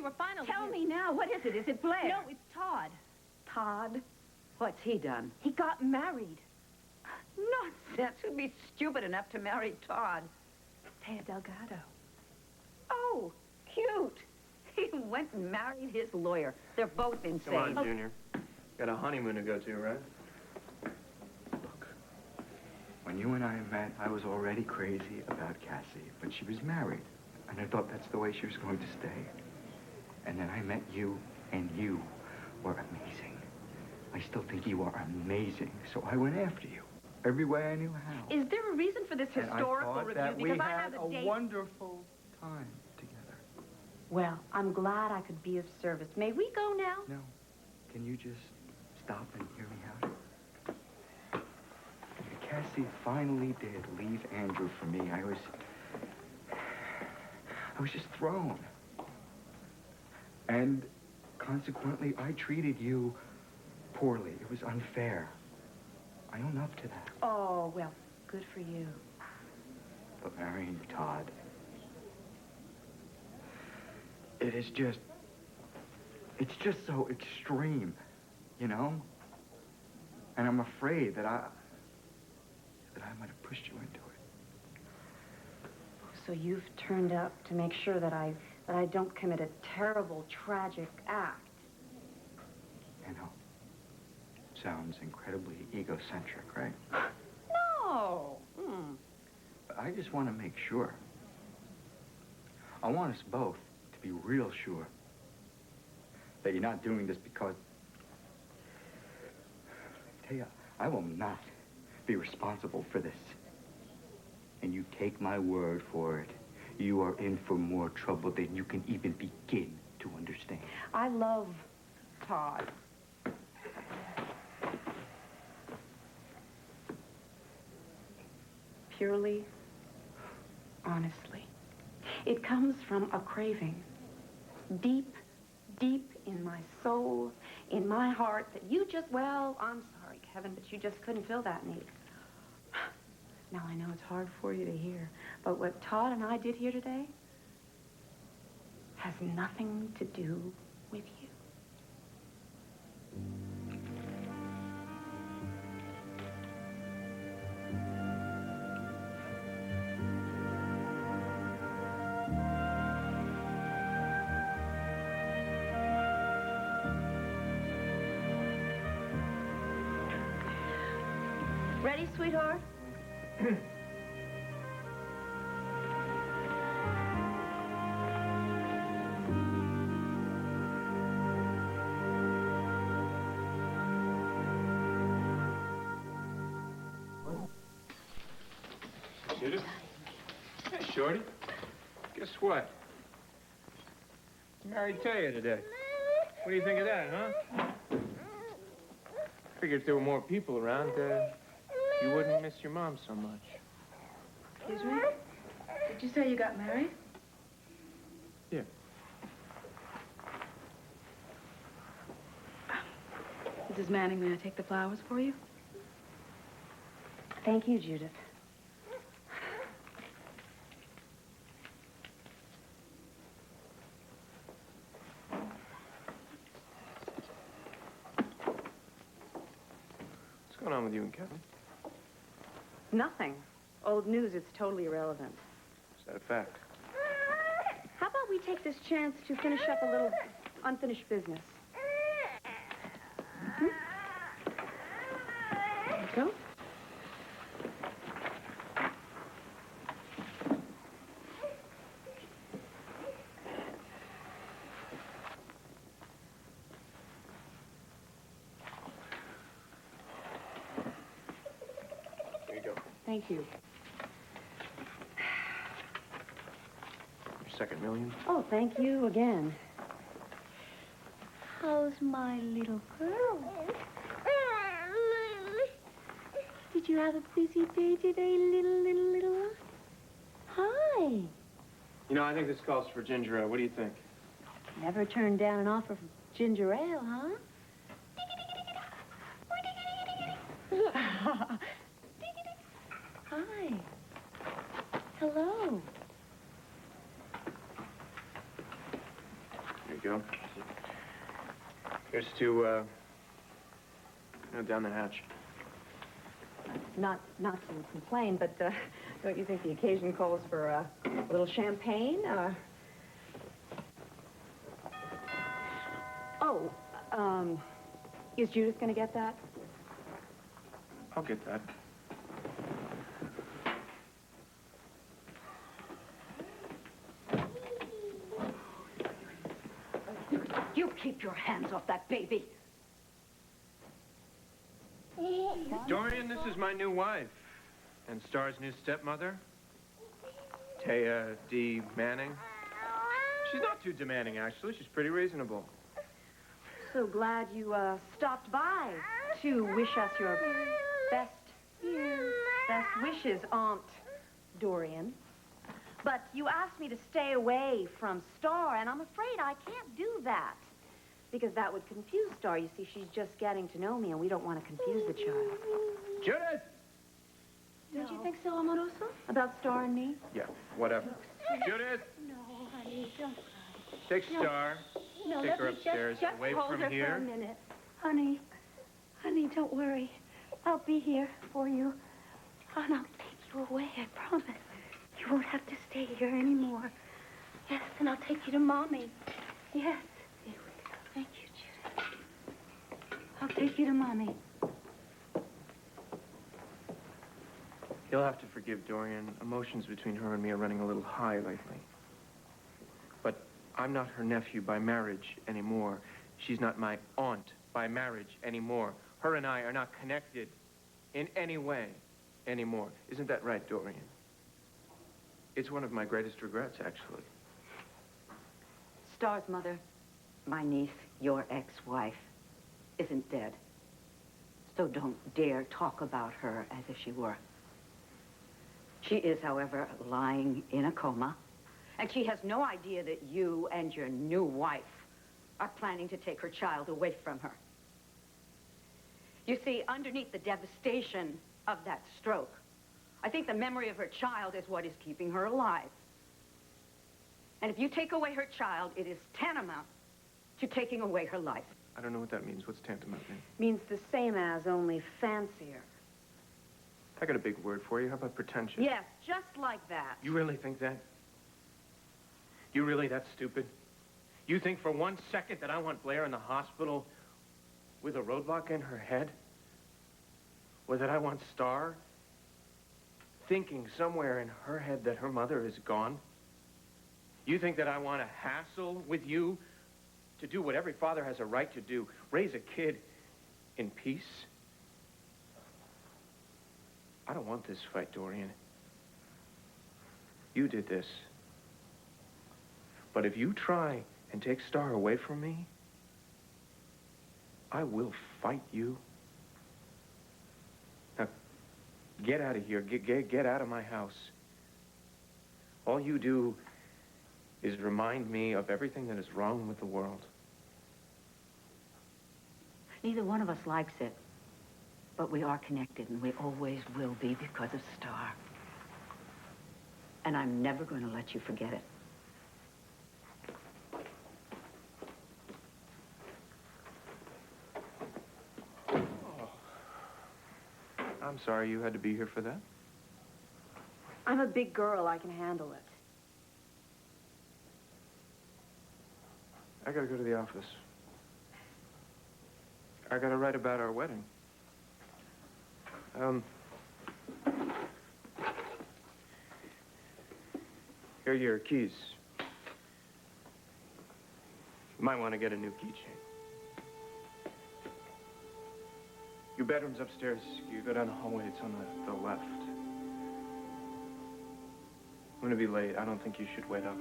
you were finally Tell here. me now, what is it? Is it Blair? No, it's Todd. Todd? What's he done? He got married. Nonsense. Who'd be stupid enough to marry Todd? Taya Delgado. Oh, cute. He went and married his lawyer. They're both insane. Come on, Junior. Got a honeymoon to go to, right? Look, when you and I met, I was already crazy about Cassie, but she was married, and I thought that's the way she was going to stay. And then I met you, and you were amazing. I still think you are amazing, so I went after you every way I knew how. Is there a reason for this historical and I review? thought that Because we I had have a date. wonderful time together. Well, I'm glad I could be of service. May we go now? No. Can you just stop and hear me out? Cassie finally did leave Andrew for me. I was just thrown. And consequently, I treated you poorly. It was unfair. I own up to that. Oh, well, good for you. But marrying Todd, it's just so extreme, you know? And I'm afraid that I might have pushed you into it. So you've turned up to make sure that I don't commit a terrible, tragic act. You know, sounds incredibly egocentric, right? No. But I just want to make sure. I want us both to be real sure that you're not doing this because... Taya, I will not be responsible for this. And you take my word for it. You are in for more trouble than you can even begin to understand. I love Todd. Purely, honestly. It comes from a craving. Deep, deep in my soul, in my heart, that you just, well, I'm sorry, Kevin, but you just couldn't fill that need. Now, I know it's hard for you to hear, but what Todd and I did here today has nothing to do with you. Ready, sweetheart? Judith? Hey, Shorty. Guess what? Married Taya today. What do you think of that, huh? Figured if there were more people around, you wouldn't miss your mom so much. Excuse me? Did you say you got married? Yeah. Mrs. Manning, may I take the flowers for you? Thank you, Judith. What's going on with you and Kevin? Nothing. Old news, it's totally irrelevant. Is that a fact? How about we take this chance to finish up a little unfinished business? There you go. There you go. Thank you. Your second million. Oh, thank you again. How's my little girl? Did you have a busy day today, little one? Hi. You know, I think this calls for ginger ale. What do you think? Never turned down an offer for ginger ale, huh? Hi. Hello. Here you you go. Here's to, down the hatch. Not to complain, but don't you think the occasion calls for a little champagne? Is Judith going to get that? I'll get that. You keep your hands off that baby. Dorian, this is my new wife. And Star's new stepmother. Taya D. Manning. She's not too demanding, actually. She's pretty reasonable. So glad you stopped by to wish us your best wishes, Aunt Dorian. But you asked me to stay away from Star, and I'm afraid I can't do that. Because that would confuse Star. You see, she's just getting to know me, and we don't want to confuse the child. Judith! Don't you think so, Amoroso? About Star and me? Yeah, whatever. Judith! No, honey, don't cry. Take Star. No, Take let her me upstairs, just away hold from her here. for a minute. Honey, don't worry. I'll be here for you. And I'll take you away, I promise. You won't have to stay here anymore. Yes, and I'll take you to Mommy. Yes. Here we go. Thank you, Judith. I'll take you to Mommy. You'll have to forgive Dorian. Emotions between her and me are running a little high lately. But I'm not her nephew by marriage anymore. She's not my aunt by marriage anymore. Her and I are not connected in any way anymore. Isn't that right, Dorian? It's one of my greatest regrets, actually. Star's mother, my niece, your ex-wife, isn't dead. So don't dare talk about her as if she were. She is, however, lying in a coma, and she has no idea that you and your new wife are planning to take her child away from her. You see, underneath the devastation of that stroke, I think the memory of her child is what is keeping her alive. And if you take away her child, it is tantamount to taking away her life. I don't know what that means. What's tantamount mean? Means the same as, only fancier. I got a big word for you. How about pretentious? Yes, just like that. You really think that? You really that stupid? You think for 1 second that I want Blair in the hospital with a roadblock in her head? Or that I want Star thinking somewhere in her head that her mother is gone? You think that I want to hassle with you to do what every father has a right to do, raise a kid in peace? I don't want this fight, Dorian. You did this. But if you try and take Star away from me, I will fight you. Now, get out of here. Get out of my house. All you do is remind me of everything that is wrong with the world. Neither one of us likes it, but we are connected, and we always will be because of Star. And I'm never going to let you forget it. I'm sorry you had to be here for that. I'm a big girl. I can handle it. I gotta go to the office. I gotta write about our wedding. Here are your keys. You might want to get a new keychain. Your bedroom's upstairs. You go down the hallway. It's on the left. I'm gonna be late. I don't think you should wait up.